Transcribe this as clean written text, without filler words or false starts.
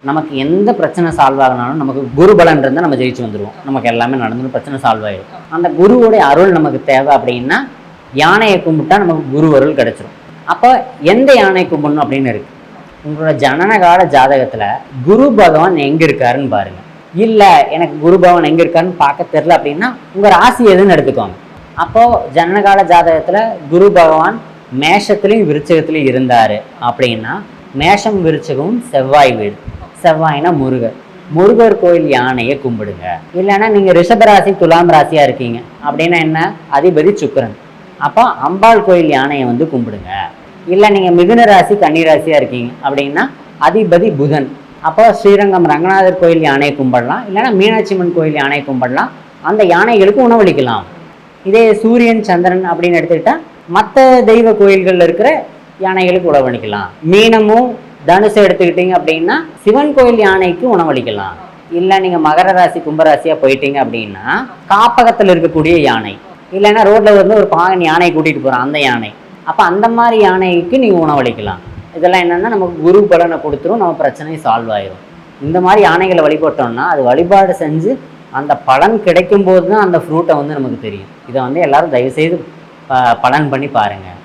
நமக்கு எந்த பிரச்சனை சால்வ் ஆகினாலும் நமக்கு குரு பலன் இருந்தால் நம்ம ஜெயிச்சு வந்துடுவோம். நமக்கு எல்லாமே நடந்துடும், பிரச்சனை சால்வ் ஆகிடும். அந்த குருவோடைய அருள் நமக்கு தேவை அப்படின்னா யானையை கும்பிட்டா நமக்கு குரு அருள் கிடைச்சிரும். அப்போ எந்த யானை கும்பிடணும் அப்படின்னு இருக்கு. உங்களோட ஜனனகால ஜாதகத்தில் குரு பகவான் எங்கே இருக்காருன்னு பாருங்கள். இல்லை எனக்கு குரு பகவான் எங்கே இருக்காருன்னு பார்க்க தெரில அப்படின்னா உங்கள் ராசி எதுன்னு எடுத்துக்கோங்க. அப்போது ஜனனகால ஜாதகத்தில் குரு பகவான் மேஷத்துலேயும் விருச்சகத்துலேயும் இருந்தார் அப்படின்னா மேஷம் விருச்சகமும் செவ்வாய் வீடு. செவ்வாய்னா முருகர் கோயில் யானையை கும்பிடுங்க. இல்லைன்னா நீங்கள் ரிஷபராசி துலாம் ராசியாக இருக்கீங்க அப்படின்னா என்ன, அதிபதி சுக்கிரன், அப்போ அம்பாள் கோயில் யானையை வந்து கும்பிடுங்க. இல்லை நீங்கள் மிதுன ராசி கன்னிராசியாக இருக்கீங்க அப்படின்னா அதிபதி புதன், அப்போ ஸ்ரீரங்கம் ரங்கநாதர் கோயில் யானையை கும்பிடலாம். இல்லைன்னா மீனாட்சியம்மன் கோயில் யானையை கும்பிடலாம். அந்த யானைகளுக்கு உணவளிக்கலாம். இதே சூரியன் சந்திரன் அப்படின்னு எடுத்துக்கிட்டால் மற்ற தெய்வ கோயில்களில் இருக்கிற யானைகளுக்கு உணவளிக்கலாம். மீனமும் தனுசை எடுத்துக்கிட்டீங்க அப்படின்னா சிவன் கோயில் யானைக்கு உணவளிக்கலாம். இல்லை நீங்கள் மகர ராசி கும்பராசியாக போயிட்டீங்க அப்படின்னா காப்பகத்தில் இருக்கக்கூடிய யானை, இல்லைன்னா ரோட்டில் வந்து ஒரு பாகன் யானை கூட்டிகிட்டு போகிறோம் அந்த யானை, அப்போ அந்த மாதிரி யானைக்கு நீங்கள் உணவளிக்கலாம். இதெல்லாம் என்னென்னா நமக்கு குரு பலனை கொடுத்துரும், நம்ம பிரச்சனையும் சால்வ் ஆயிரும். இந்த மாதிரி யானைகளை வழிபட்டோம்னா அது வழிபாடு செஞ்சு அந்த பலன் கிடைக்கும் போது தான் அந்த ஃப்ரூட்டை வந்து நமக்கு தெரியும். இதை வந்து எல்லாரும் தயவுசெய்து பலன் பண்ணி பாருங்கள்.